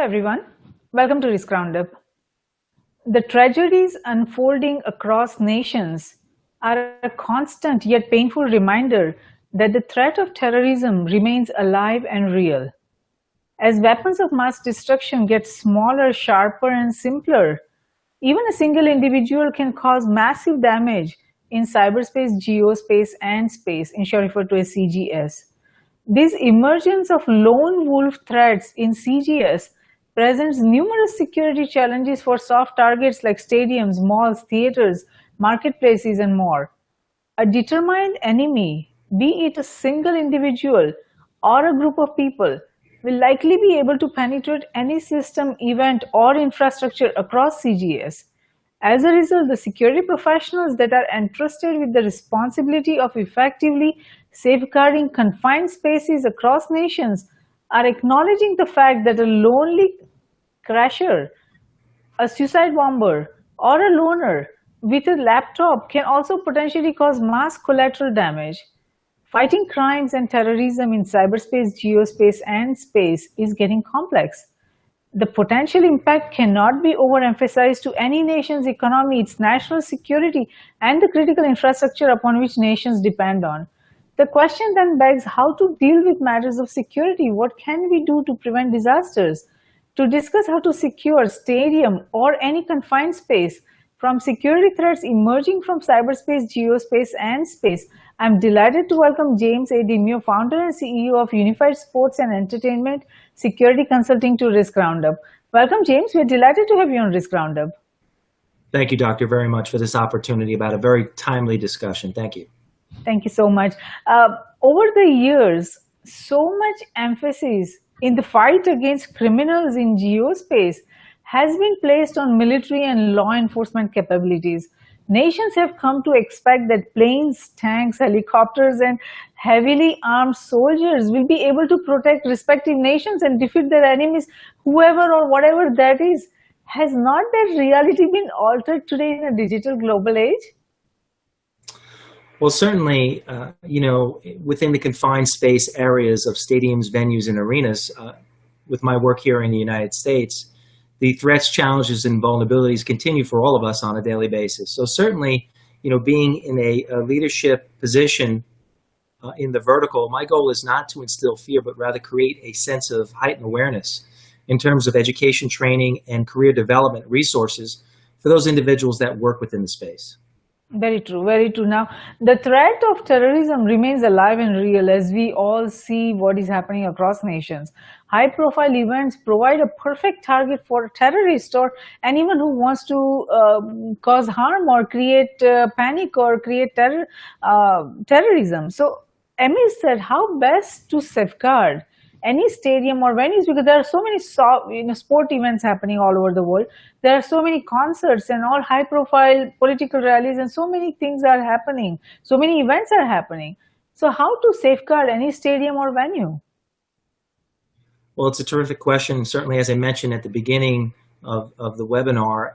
everyone. Welcome to Risk Roundup. The tragedies unfolding across nations are a constant yet painful reminder that the threat of terrorism remains alive and real. As weapons of mass destruction get smaller, sharper, and simpler, even a single individual can cause massive damage in cyberspace, geospace, and space, in short referred to as CGS. This emergence of lone wolf threats in CGS presents numerous security challenges for soft targets like stadiums, malls, theaters, marketplaces, and more. A determined enemy, be it a single individual or a group of people, will likely be able to penetrate any system, event, or infrastructure across CGS. As a result, the security professionals that are entrusted with the responsibility of effectively safeguarding confined spaces across nations are acknowledging the fact that a lonely crasher, a suicide bomber, or a loner with a laptop can also potentially cause mass collateral damage. Fighting crimes and terrorism in cyberspace, geospace, and space is getting complex. The potential impact cannot be overemphasized to any nation's economy, its national security, and the critical infrastructure upon which nations depend on. The question then begs how to deal with matters of security. What can we do to prevent disasters? To discuss how to secure stadium or any confined space from security threats emerging from cyberspace, geospace, and space, I'm delighted to welcome James A. DeMeo, founder and CEO of Unified Sports and Entertainment Security Consulting, to Risk Roundup. Welcome, James. We're delighted to have you on Risk Roundup. Thank you, Doctor, very much for this opportunity about a very timely discussion. Thank you. Thank you so much. Over the years, so much emphasis in the fight against criminals in geospace has been placed on military and law enforcement capabilities. Nations have come to expect that planes, tanks, helicopters, and heavily armed soldiers will be able to protect respective nations and defeat their enemies, whoever or whatever that is. Has not that reality been altered today in a digital global age? Well, certainly, within the confined space areas of stadiums, venues, and arenas, with my work here in the United States, the threats, challenges, and vulnerabilities continue for all of us on a daily basis. So certainly, being in a leadership position in the vertical, my goal is not to instill fear, but rather create a sense of heightened awareness in terms of education, training, and career development resources for those individuals that work within the space. Very true, very true. Now, the threat of terrorism remains alive and real as we all see what is happening across nations. High-profile events provide a perfect target for a terrorist or anyone who wants to cause harm or create panic or create terrorism. So, Emil said, how best to safeguard any stadium or venues, because there are so many sport events happening all over the world. There are so many concerts and all high-profile political rallies, and so many things are happening. So many events are happening. So how to safeguard any stadium or venue? Well, it's a terrific question. Certainly, as I mentioned at the beginning of the webinar,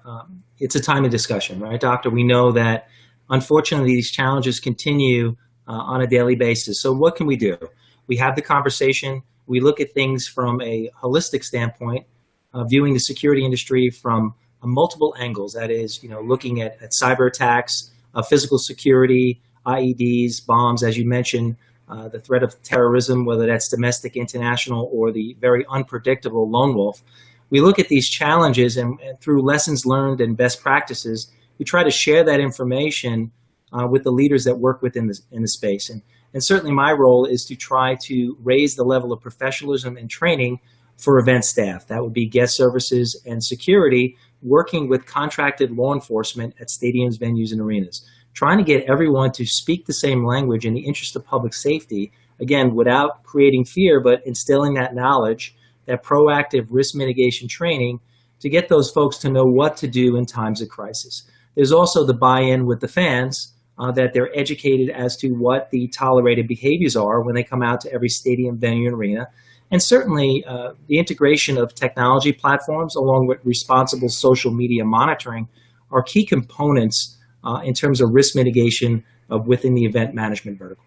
it's a timely discussion, right, Doctor? We know that, unfortunately, these challenges continue on a daily basis. So what can we do? We have the conversation. We look at things from a holistic standpoint, viewing the security industry from multiple angles. That is, looking at cyber attacks, physical security, IEDs, bombs, as you mentioned, the threat of terrorism, whether that's domestic, international, or the very unpredictable lone wolf. We look at these challenges and through lessons learned and best practices, we try to share that information with the leaders that work within the space. And certainly my role is to try to raise the level of professionalism and training for event staff. That would be guest services and security, working with contracted law enforcement at stadiums, venues, and arenas, trying to get everyone to speak the same language in the interest of public safety, again, without creating fear, but instilling that knowledge, that proactive risk mitigation training to get those folks to know what to do in times of crisis. There's also the buy-in with the fans, that they're educated as to what the tolerated behaviors are when they come out to every stadium, venue, and arena. And certainly the integration of technology platforms along with responsible social media monitoring are key components in terms of risk mitigation within the event management vertical.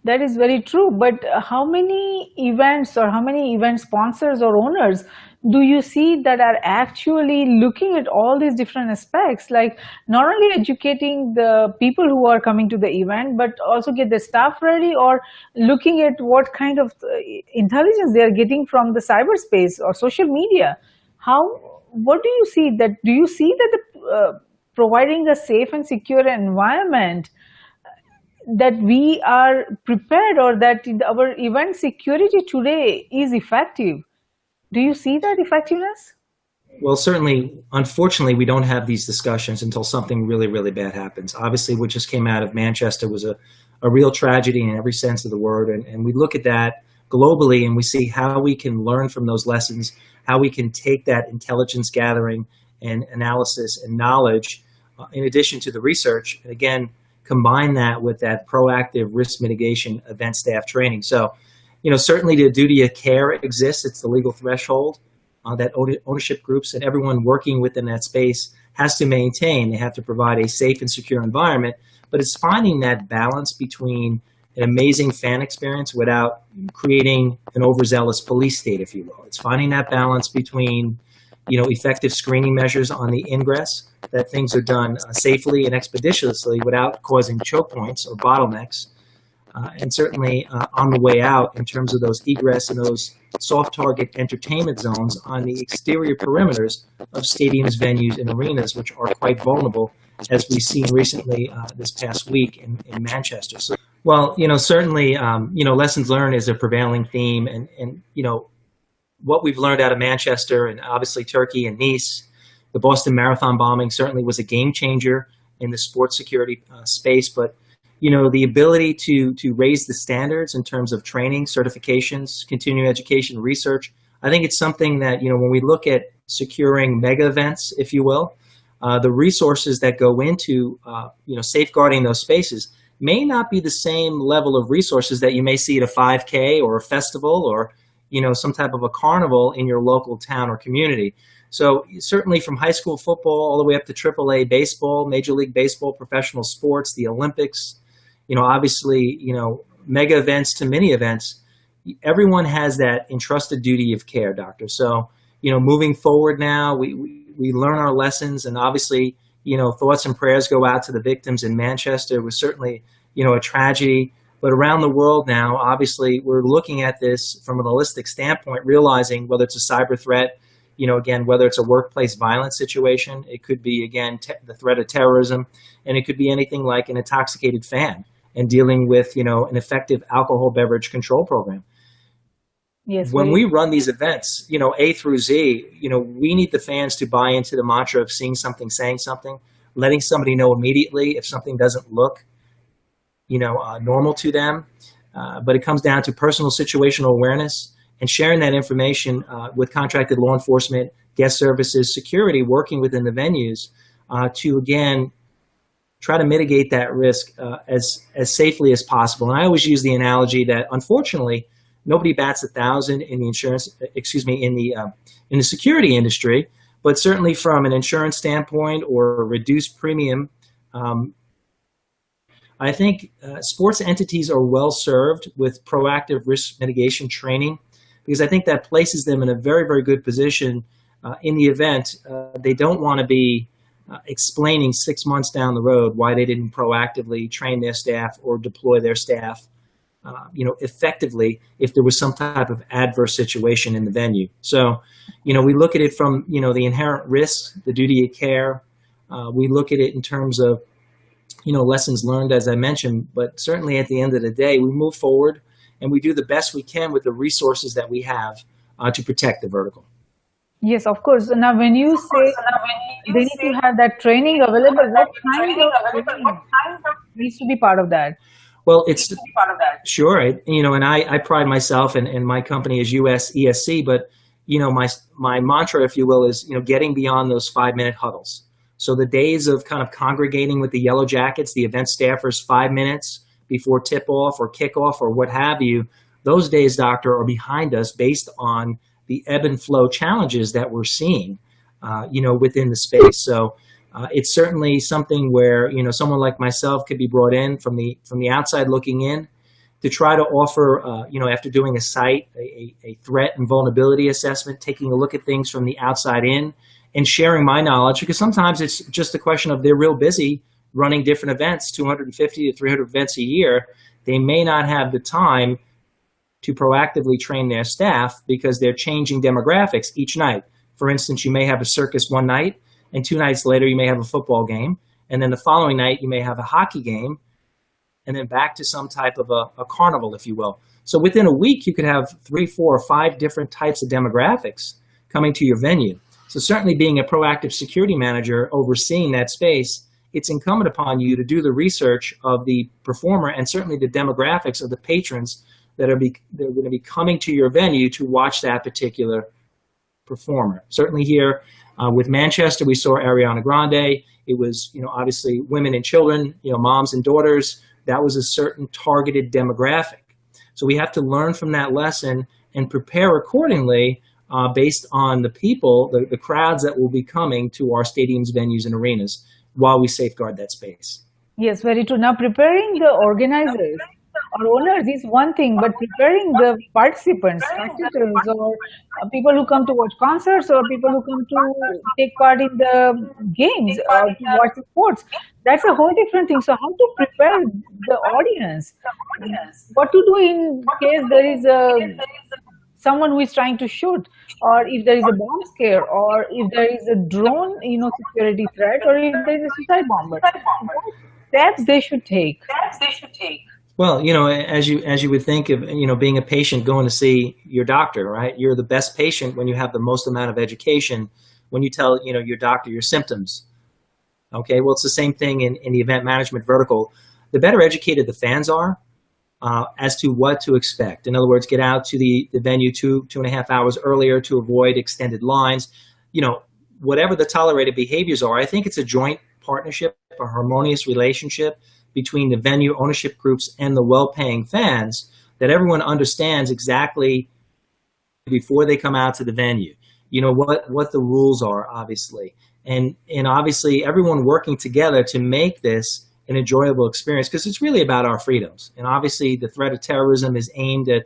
That is very true. But how many events or how many event sponsors or owners do you see that are actually looking at all these different aspects? Like not only educating the people who are coming to the event, but also get the staff ready or looking at what kind of intelligence they are getting from the cyberspace or social media. How, what do you see that? Do you see that providing a safe and secure environment that we are prepared or that our event security today is effective? Do you see that effectiveness? Well, certainly, unfortunately, we don't have these discussions until something really, really bad happens. Obviously, what just came out of Manchester was a real tragedy in every sense of the word. And we look at that globally and we see how we can learn from those lessons, how we can take that intelligence gathering and analysis and knowledge, in addition to the research, and again, combine that with that proactive risk mitigation event staff training. So, certainly the duty of care exists. It's the legal threshold that ownership groups and everyone working within that space has to maintain. They have to provide a safe and secure environment, but it's finding that balance between an amazing fan experience without creating an overzealous police state, if you will. It's finding that balance between, effective screening measures on the ingress, that things are done safely and expeditiously without causing choke points or bottlenecks, and certainly on the way out in terms of those egress and those soft target entertainment zones on the exterior perimeters of stadiums, venues, and arenas, which are quite vulnerable, as we've seen recently this past week in Manchester. So, well, certainly, lessons learned is a prevailing theme, and what we've learned out of Manchester and obviously Turkey and Nice, the Boston Marathon bombing certainly was a game changer in the sports security space, but the ability to raise the standards in terms of training, certifications, continuing education, research. I think it's something that, when we look at securing mega events, if you will, the resources that go into, safeguarding those spaces may not be the same level of resources that you may see at a 5K or a festival or, some type of a carnival in your local town or community. So certainly from high school football all the way up to AAA baseball, Major League Baseball, professional sports, the Olympics, obviously, mega events to mini events, everyone has that entrusted duty of care, doctor. So, moving forward now, we learn our lessons, and obviously, thoughts and prayers go out to the victims in Manchester. It was certainly, a tragedy. But around the world now, obviously, we're looking at this from an holistic standpoint, realizing whether it's a cyber threat, again, whether it's a workplace violence situation, it could be, again, the threat of terrorism, and it could be anything like an intoxicated fan and dealing with, an effective alcohol beverage control program. Yes. When we run these events, A through Z, we need the fans to buy into the mantra of seeing something, saying something, letting somebody know immediately if something doesn't look, normal to them. But it comes down to personal situational awareness and sharing that information with contracted law enforcement, guest services, security, working within the venues to, again, try to mitigate that risk as safely as possible. And I always use the analogy that, unfortunately, nobody bats 1,000 in the in the security industry, but certainly from an insurance standpoint or a reduced premium, I think sports entities are well served with proactive risk mitigation training, because I think that places them in a very, very good position in the event. They don't want to be explaining 6 months down the road why they didn't proactively train their staff or deploy their staff, effectively if there was some type of adverse situation in the venue. So, we look at it from, the inherent risks, the duty of care. We look at it in terms of, lessons learned, as I mentioned, but certainly at the end of the day, we move forward and we do the best we can with the resources that we have to protect the vertical. Yes, of course. Now, when you say they need to have that training available, what kind of training needs to be part of that? Well, it's sure, and I pride myself and my company is US ESC, but my mantra, if you will, is getting beyond those 5-minute huddles. So the days of kind of congregating with the Yellow Jackets, the event staffers, 5 minutes before tip-off or kickoff or what have you, those days, doctor, are behind us based on the ebb and flow challenges that we're seeing, within the space. So it's certainly something where, someone like myself could be brought in from the outside looking in to try to offer, after doing a site, a threat and vulnerability assessment, taking a look at things from the outside in and sharing my knowledge, because sometimes it's just a question of they're real busy running different events, 250 to 300 events a year. They may not have the time to proactively train their staff because they're changing demographics each night. For instance, you may have a circus one night, and 2 nights later you may have a football game, and then the following night you may have a hockey game, and then back to some type of a carnival, if you will. So within a week, you could have 3, 4, or 5 different types of demographics coming to your venue. So certainly being a proactive security manager overseeing that space, it's incumbent upon you to do the research of the performer and certainly the demographics of the patrons that are going to be coming to your venue to watch that particular performer. Certainly here with Manchester, we saw Ariana Grande. It was, obviously women and children, moms and daughters. That was a certain targeted demographic. So we have to learn from that lesson and prepare accordingly based on the people, the crowds that will be coming to our stadiums, venues, and arenas while we safeguard that space. Yes, very true. Now, preparing the organizers or owners is one thing, but preparing the participants, spectators, or people who come to watch concerts, or people who come to take part in the games or to watch the sports, that's a whole different thing. So, how to prepare the audience? What to do in case there is someone who is trying to shoot, or if there is a bomb scare, or if there is a drone, security threat, or if there is a suicide bomber? What steps they should take? Well, as you would think of, being a patient going to see your doctor, right? You're the best patient when you have the most amount of education, when you tell, your doctor your symptoms. Okay, well, it's the same thing in the event management vertical. The better educated the fans are as to what to expect. In other words, get out to the venue 2.5 hours earlier to avoid extended lines. Whatever the tolerated behaviors are, I think it's a joint partnership, a harmonious relationship between the venue ownership groups and the well-paying fans, that everyone understands exactly before they come out to the venue, what the rules are, obviously. And obviously everyone working together to make this an enjoyable experience, because it's really about our freedoms. And obviously the threat of terrorism is aimed at,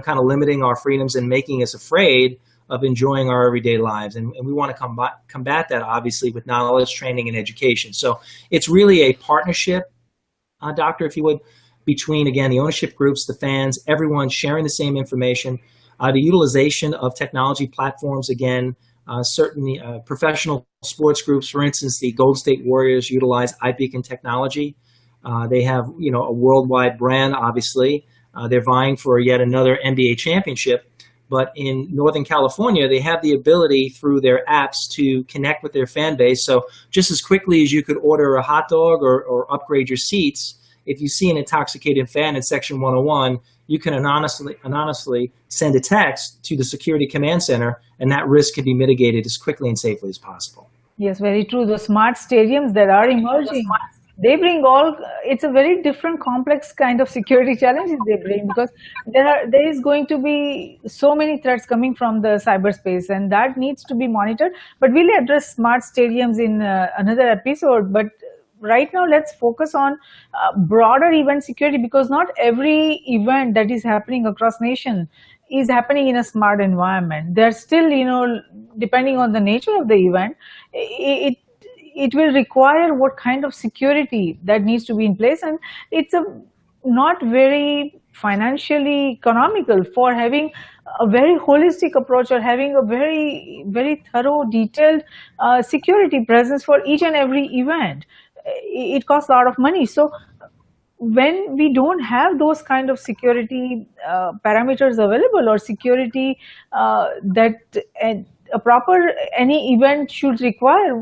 kind of limiting our freedoms and making us afraid of enjoying our everyday lives. And we want to combat that, obviously, with knowledge, training, and education. So it's really a partnership, doctor, if you would, between, again, the ownership groups, the fans, everyone sharing the same information, the utilization of technology platforms, again, certainly professional sports groups, for instance, the Golden State Warriors utilize iBeacon technology. They have, a worldwide brand, obviously. They're vying for yet another NBA championship. But in Northern California, they have the ability through their apps to connect with their fan base. So just as quickly as you could order a hot dog or upgrade your seats, if you see an intoxicated fan in Section 101, you can anonymously send a text to the Security Command Center, and that risk can be mitigated as quickly and safely as possible. Yes, very true. The smart stadiums that are emerging, they bring it's a very different complex kind of security challenges they bring, because there is going to be so many threats coming from the cyberspace, and that needs to be monitored. But we'll address smart stadiums in another episode. But right now, let's focus on broader event security, because not every event that is happening across nation is happening in a smart environment. There's still, depending on the nature of the event, it will require what kind of security that needs to be in place. And it's not very financially economical for having a very holistic approach, or having a very, very thorough, detailed security presence for each and every event. It costs a lot of money. So when we don't have those kind of security parameters available, or security that any event should require,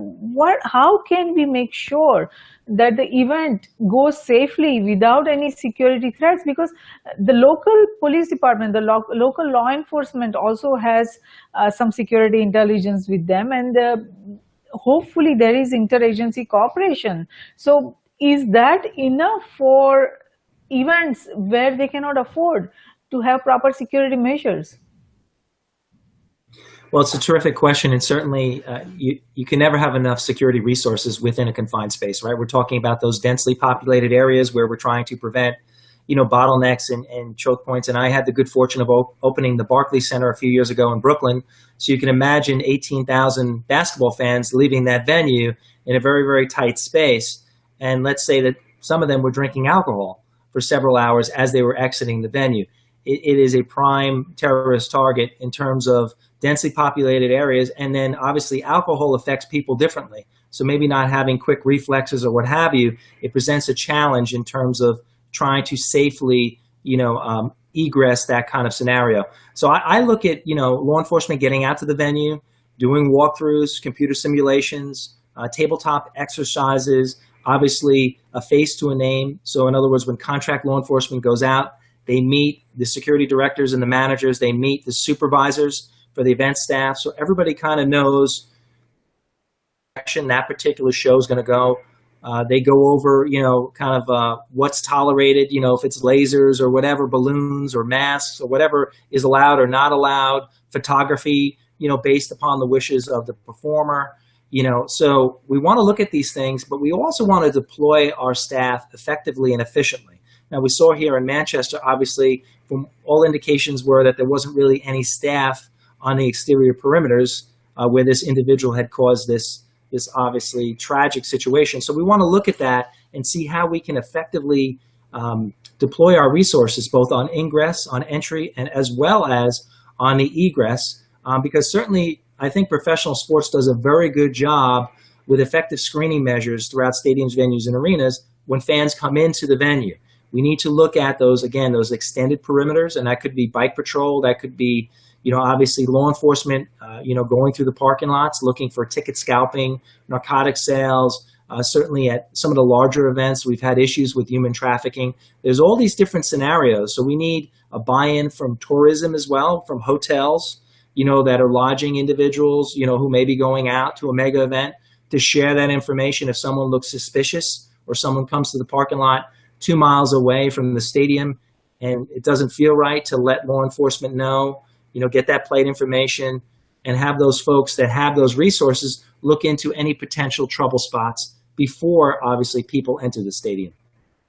how can we make sure that the event goes safely without any security threats? Because the local police department, the local law enforcement also has some security intelligence with them, and hopefully there is interagency cooperation. So is that enough for events where they cannot afford to have proper security measures? Well, it's a terrific question, and certainly you can never have enough security resources within a confined space, right? We're talking about those densely populated areas where we're trying to prevent, bottlenecks and choke points. And I had the good fortune of opening the Barclays Center a few years ago in Brooklyn. So you can imagine 18,000 basketball fans leaving that venue in a very, very tight space. And let's say that some of them were drinking alcohol for several hours as they were exiting the venue. It is a prime terrorist target in terms of densely populated areas. And then obviously alcohol affects people differently. So maybe not having quick reflexes or what have you, it presents a challenge in terms of trying to safely, egress that kind of scenario. So I look at, law enforcement getting out to the venue, doing walkthroughs, computer simulations, tabletop exercises, obviously a face to a name. So in other words, when contract law enforcement goes out, they meet the security directors and the managers, they meet the supervisors for the event staff. So everybody kind of knows that particular show is going to go. They go over, what's tolerated, if it's lasers or whatever, balloons or masks or whatever is allowed or not allowed, photography, based upon the wishes of the performer. So we want to look at these things, but we also want to deploy our staff effectively and efficiently. Now, we saw here in Manchester, obviously, from all indications were that there wasn't really any staff on the exterior perimeters where this individual had caused this obviously tragic situation. So we want to look at that and see how we can effectively deploy our resources, both on ingress, on entry, and as well as on the egress, because certainly I think professional sports does a very good job with effective screening measures throughout stadiums, venues, and arenas when fans come into the venue. We need to look at those, again, those extended perimeters, and that could be bike patrol, that could be obviously law enforcement, going through the parking lots, looking for ticket scalping, narcotic sales. Certainly at some of the larger events, we've had issues with human trafficking. There's all these different scenarios. So we need a buy-in from tourism as well, from hotels, that are lodging individuals, who may be going out to a mega event, to share that information if someone looks suspicious or someone comes to the parking lot 2 miles away from the stadium and it doesn't feel right, to let law enforcement know, get that plate information and have those folks that have those resources look into any potential trouble spots before, obviously, people enter the stadium.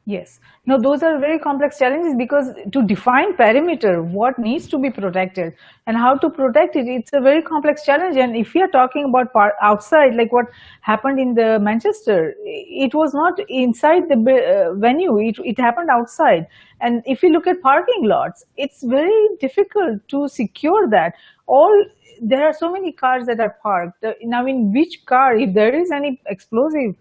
Yes. No, those are very complex challenges, because to define perimeter, what needs to be protected and how to protect it, it's a very complex challenge. And if we are talking about outside, like what happened in the Manchester, it was not inside the venue, it happened outside. And if you look at parking lots, it's very difficult to secure that. There are so many cars that are parked. Now, in which car, if there is any explosive,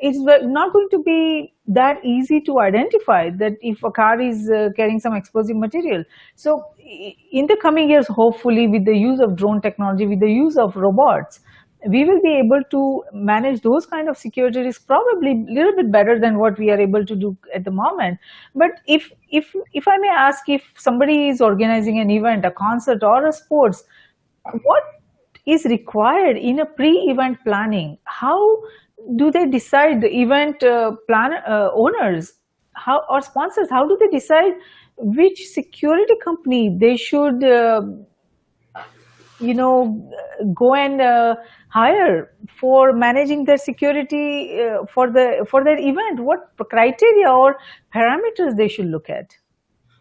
it's not going to be that easy to identify that if a car is carrying some explosive material. So in the coming years, hopefully with the use of drone technology, with the use of robots, we will be able to manage those kind of security risks probably a little bit better than what we are able to do at the moment. But if I may ask, if somebody is organizing an event, a concert or a sports, what is required in a pre-event planning? How do they decide, the event owners or sponsors, how do they decide which security company they should go and hire for managing their security for their event? What criteria or parameters they should look at?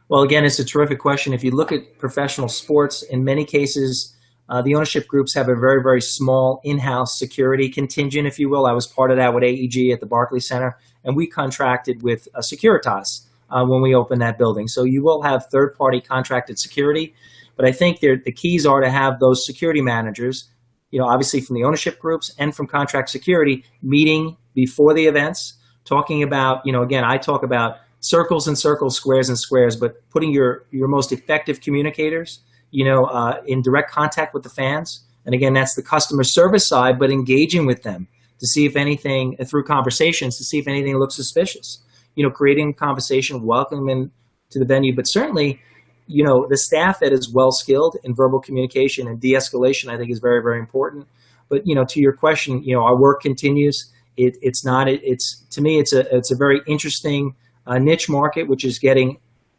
Well, again, it's a terrific question. If you look at professional sports, in many cases, the ownership groups have a very, very small in-house security contingent, if you will. I was part of that with AEG at the Barclays Center, and we contracted with Securitas when we opened that building. So you will have third-party contracted security, but I think the keys are to have those security managers, obviously from the ownership groups and from contract security, meeting before the events, talking about, again, I talk about circles and circles, squares and squares, but putting your most effective communicators in direct contact with the fans. And again, that's the customer service side, but engaging with them to see if anything, through conversations, to see if anything looks suspicious. Creating conversation, welcoming them to the venue. But certainly, the staff that is well-skilled in verbal communication and de-escalation, I think is very, very important. But, to your question, our work continues. To me, it's a very interesting niche market, which is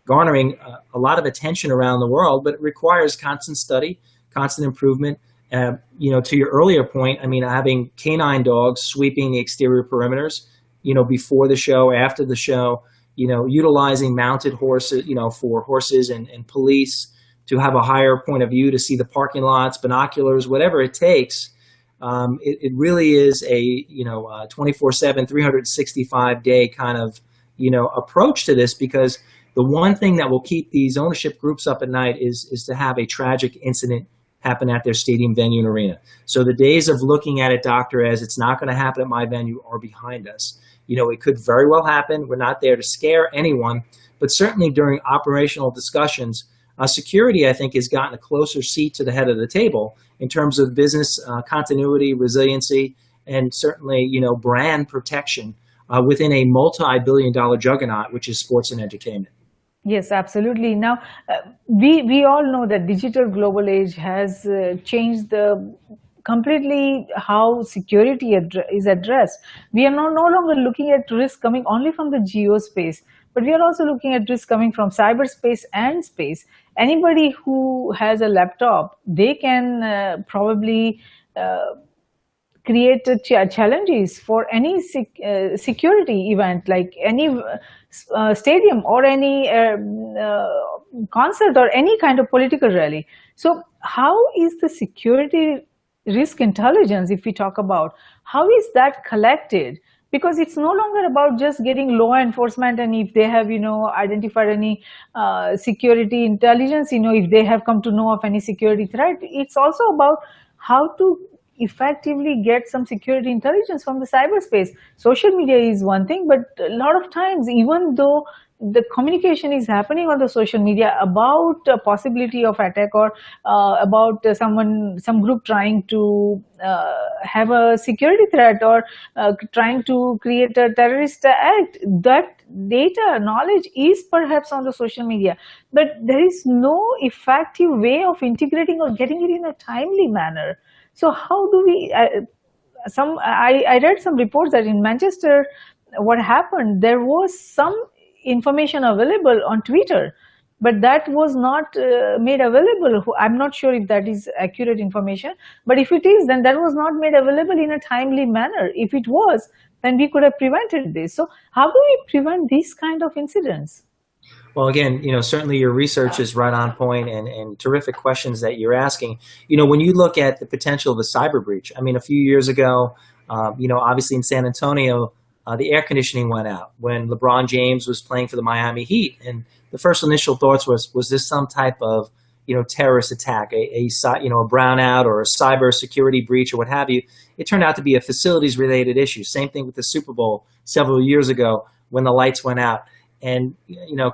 garnering a lot of attention around the world, but it requires constant study, constant improvement. To your earlier point, having canine dogs sweeping the exterior perimeters, before the show, after the show, utilizing mounted horses, for horses and police to have a higher point of view to see the parking lots, binoculars, whatever it takes. It really is a 24/7, 365-day kind of approach to this, because the one thing that will keep these ownership groups up at night is to have a tragic incident happen at their stadium, venue, and arena. So the days of looking at it, doctor, as it's not going to happen at my venue are behind us. It could very well happen. We're not there to scare anyone, but certainly during operational discussions, security, I think, has gotten a closer seat to the head of the table in terms of business continuity, resiliency, and certainly, brand protection within a multi-billion-dollar juggernaut, which is sports and entertainment. Yes, absolutely. Now, we all know that digital global age has changed completely how security is addressed. We are no longer looking at risk coming only from the geospace, but we are also looking at risk coming from cyberspace and space. Anybody who has a laptop, they can probably create challenges for any security event, like any stadium or any concert or any kind of political rally. So how is the security risk intelligence, if we talk about, how is that collected? Because it's no longer about just getting law enforcement and if they have, identified any security intelligence, if they have come to know of any security threat. It's also about how to effectively get some security intelligence from the cyberspace. Social media is one thing, but a lot of times, even though the communication is happening on the social media about a possibility of attack or about some group trying to have a security threat or trying to create a terrorist act, that data knowledge is perhaps on the social media, but there is no effective way of integrating or getting it in a timely manner. So how do we, I read some reports that in Manchester, what happened, there was some information available on Twitter, but that was not made available. I'm not sure if that is accurate information, but if it is, then that was not made available in a timely manner. If it was, then we could have prevented this. So how do we prevent these kind of incidents? Well, again, certainly your research is right on point, and terrific questions that you're asking. When you look at the potential of a cyber breach, I mean, a few years ago, obviously in San Antonio, the air conditioning went out when LeBron James was playing for the Miami Heat. And the first initial thoughts was this some type of, terrorist attack, a brownout or a cyber security breach or what have you? It turned out to be a facilities related issue. Same thing with the Super Bowl several years ago when the lights went out. And,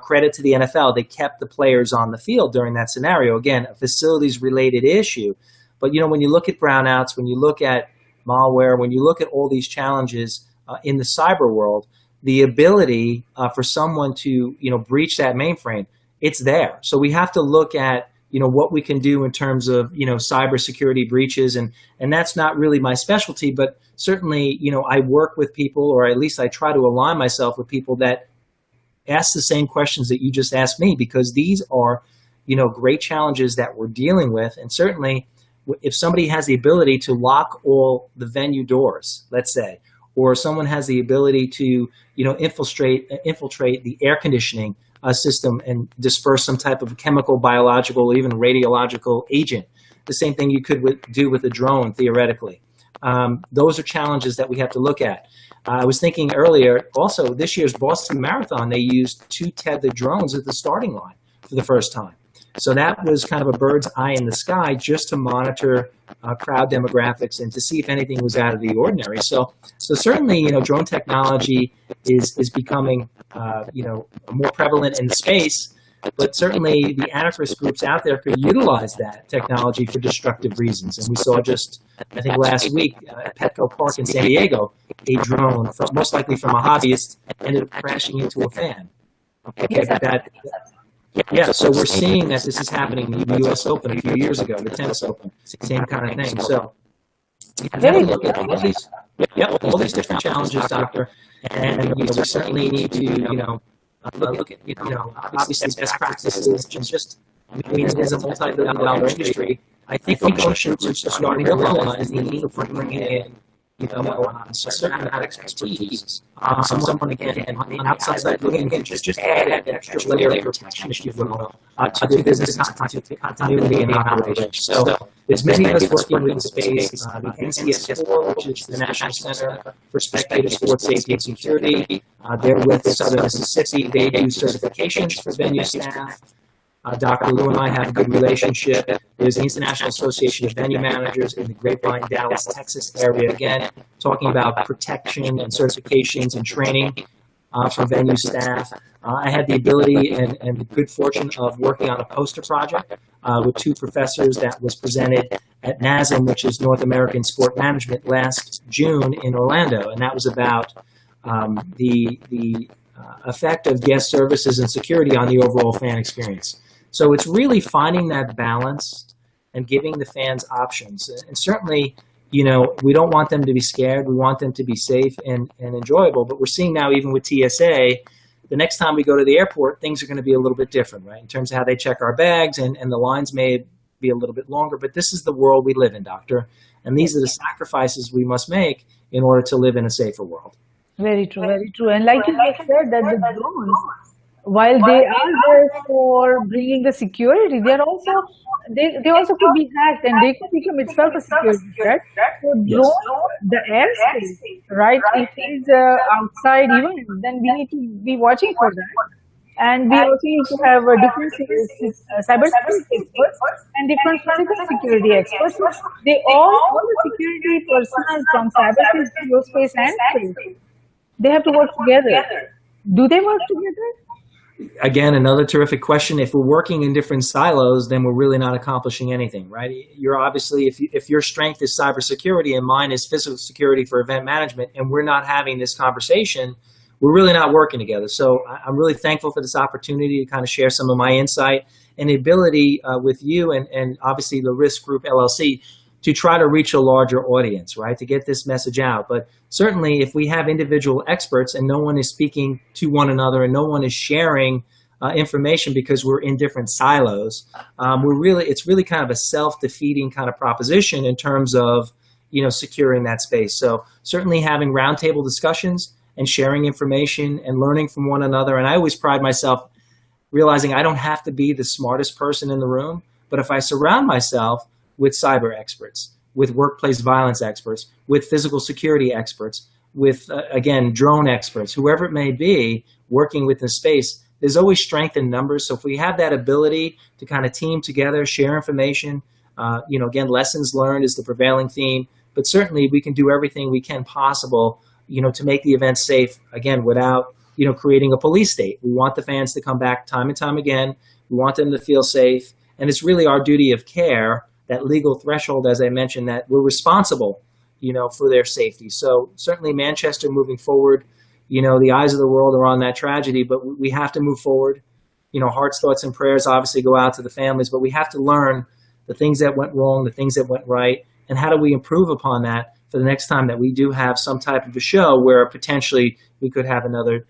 credit to the NFL, they kept the players on the field during that scenario. Again, a facilities-related issue. But, when you look at brownouts, when you look at malware, when you look at all these challenges in the cyber world, the ability for someone to, breach that mainframe, it's there. So we have to look at, what we can do in terms of, cybersecurity breaches. And that's not really my specialty, but certainly, I work with people, or at least I try to align myself with people that ask the same questions that you just asked me, because these are, great challenges that we're dealing with. And certainly if somebody has the ability to lock all the venue doors, let's say, or someone has the ability to, infiltrate the air conditioning system and disperse some type of chemical, biological, or even radiological agent, the same thing you could do with a drone, theoretically. Those are challenges that we have to look at. I was thinking earlier, also this year's Boston Marathon, they used 2 tethered drones at the starting line for the first time. So that was kind of a bird's eye in the sky just to monitor crowd demographics and to see if anything was out of the ordinary. So certainly, drone technology is becoming, more prevalent in space. But certainly the anarchist groups out there could utilize that technology for destructive reasons. And we saw just, I think last week, at Petco Park in San Diego, a drone, most likely from a hobbyist, ended up crashing into a fan. Okay, yeah, so we're seeing that this is happening in the U.S. Open a few years ago, the tennis Open, same kind of thing. So we have to look at all these different challenges, doctor, and we certainly need to, look at, obviously best practices, just, it is a multi-billion-dollar industry. I think ownership groups are starting to realize the need for bringing in, a certain amount of expertise. Someone again on the outside looking in, just add an extra layer of protection, if you will, to the business continuity and the operation. So there's many of us working within space. The NCS4, which is the National Center for Spectator Sports Safety and Security, they're with Southern Mississippi. They do certifications for venue staff. Dr. Lou and I have a good relationship. There's the International Association of Venue Managers in the Grapevine, Dallas, Texas area, again, talking about protection and certifications and training for venue staff. I had the ability and the good fortune of working on a poster project with two professors that was presented at NASM, which is North American Sport Management, last June in Orlando. And that was about the effect of guest services and security on the overall fan experience. So it's really finding that balance and giving the fans options. And certainly, we don't want them to be scared. We want them to be safe and enjoyable. But we're seeing now, even with TSA, the next time we go to the airport, things are going to be a little bit different, right? In terms of how they check our bags, and the lines may be a little bit longer. But this is the world we live in, Doctor. And these are the sacrifices we must make in order to live in a safer world. Very true, very true. And like you just said, that the drones, while they are there for bringing the security, they also could be hacked, and they could become itself a security threat. So drone, the airspace, right? If it's outside, even then we need to be watching for that. And we also need to have different cybersecurity experts and different physical security experts. They all the security personnel from cyberspace, geospace, and space, they have to work together. Do they work together? Again, another terrific question. If we're working in different silos, then we're really not accomplishing anything, right? You're obviously, if your strength is cybersecurity and mine is physical security for event management, and we're not having this conversation, we're really not working together. So I'm really thankful for this opportunity to kind of share some of my insight and the ability with you and obviously the Risk Group LLC to try to reach a larger audience, right, to get this message out. But certainly if we have individual experts and no one is speaking to one another and no one is sharing information because we're in different silos, it's really kind of a self-defeating kind of proposition in terms of, securing that space. So certainly having roundtable discussions and sharing information and learning from one another. And I always pride myself realizing I don't have to be the smartest person in the room, but if I surround myself with cyber experts, with workplace violence experts, with physical security experts, with, again, drone experts, whoever it may be, working within space, there's always strength in numbers. So if we have that ability to kind of team together, share information, again, lessons learned is the prevailing theme, but certainly we can do everything we can possible, to make the event safe, again, without, creating a police state. We want the fans to come back time and time again. We want them to feel safe. And it's really our duty of care, that legal threshold, as I mentioned, that we're responsible, for their safety. So certainly Manchester moving forward, the eyes of the world are on that tragedy, but we have to move forward. Hearts, thoughts, and prayers obviously go out to the families, but we have to learn the things that went wrong, the things that went right, and how do we improve upon that for the next time that we do have some type of a show where potentially we could have another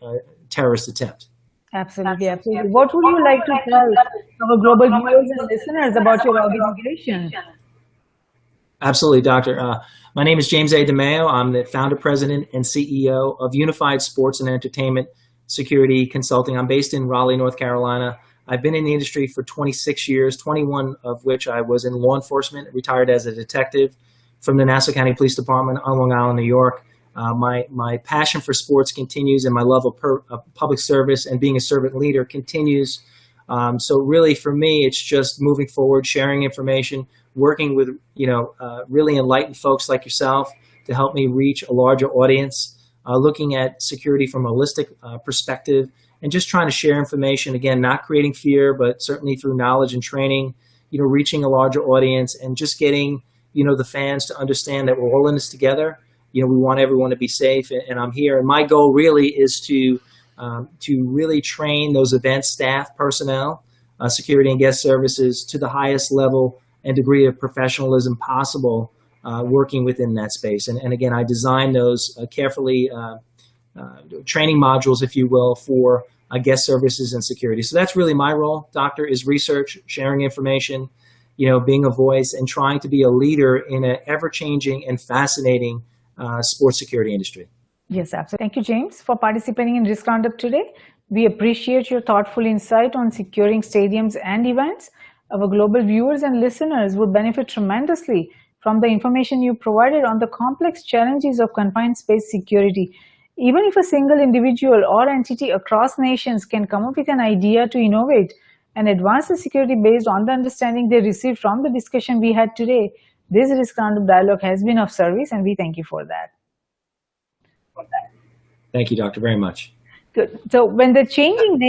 terrorist attempt. Absolutely, absolutely. What would you like to tell our global viewers and listeners about your organization? Absolutely, Doctor. My name is James A. DeMeo. I'm the founder, president, and CEO of Unified Sports and Entertainment Security Consulting. I'm based in Raleigh, North Carolina. I've been in the industry for 26 years, 21 of which I was in law enforcement, retired as a detective from the Nassau County Police Department on Long Island, New York. My passion for sports continues, and my love of public service and being a servant leader continues. So really for me, it's just moving forward, sharing information, working with, really enlightened folks like yourself to help me reach a larger audience, looking at security from a holistic perspective, and just trying to share information, again, not creating fear, but certainly through knowledge and training, reaching a larger audience and just getting, the fans to understand that we're all in this together. We want everyone to be safe, and I'm here. And my goal really is to really train those event staff, personnel, security and guest services to the highest level and degree of professionalism possible, working within that space. And again, I designed those carefully, training modules, if you will, for guest services and security. So that's really my role, Doctor, is research, sharing information, being a voice, and trying to be a leader in an ever-changing and fascinating sports security industry. Yes, absolutely. Thank you, James, for participating in Risk Roundup today. We appreciate your thoughtful insight on securing stadiums and events. Our global viewers and listeners would benefit tremendously from the information you provided on the complex challenges of confined space security. Even if a single individual or entity across nations can come up with an idea to innovate and advance the security based on the understanding they received from the discussion we had today, this Risk Roundup dialogue has been of service, and we thank you for that. Thank you, Doctor, very much. Good. So when the changing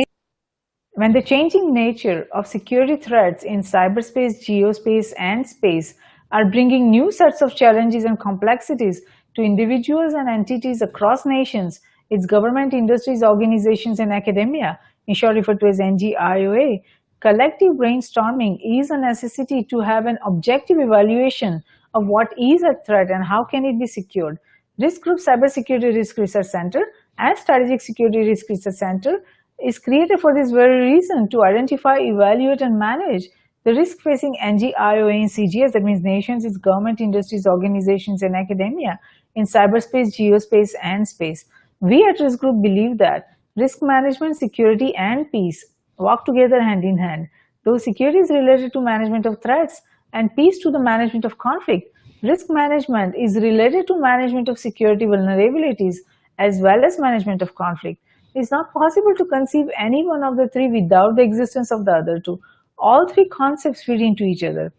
nature of security threats in cyberspace, geospace, and space are bringing new sets of challenges and complexities to individuals and entities across nations, its government, industries, organizations, and academia, in short referred to as NGIOA, collective brainstorming is a necessity to have an objective evaluation of what is a threat and how can it be secured. Risk Group Cybersecurity Risk Research Center and Strategic Security Risk Research Center is created for this very reason, to identify, evaluate, and manage the risk facing NGIOA in CGS, that means nations, its government, industries, organizations, and academia in cyberspace, geospace, and space. We at Risk Group believe that risk management, security, and peace walk together hand in hand. Though security is related to management of threats and peace to the management of conflict, risk management is related to management of security vulnerabilities as well as management of conflict. It is not possible to conceive any one of the three without the existence of the other two. All three concepts feed into each other.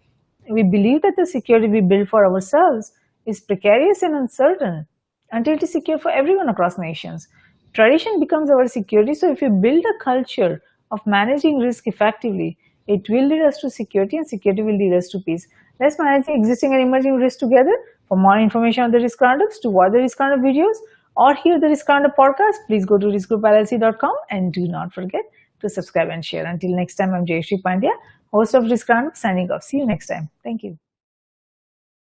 We believe that the security we build for ourselves is precarious and uncertain until it is secure for everyone across nations. Tradition becomes our security, so if we build a culture of managing risk effectively, it will lead us to security, and security will lead us to peace. Let's manage the existing and emerging risks together. For more information on the Risk Roundups, to watch the Risk Roundup videos, or hear the Risk Roundup podcast, please go to riskgroupllc.com and do not forget to subscribe and share. Until next time, I'm Jayashree Pandya, host of Risk Roundup, signing off. See you next time. Thank you.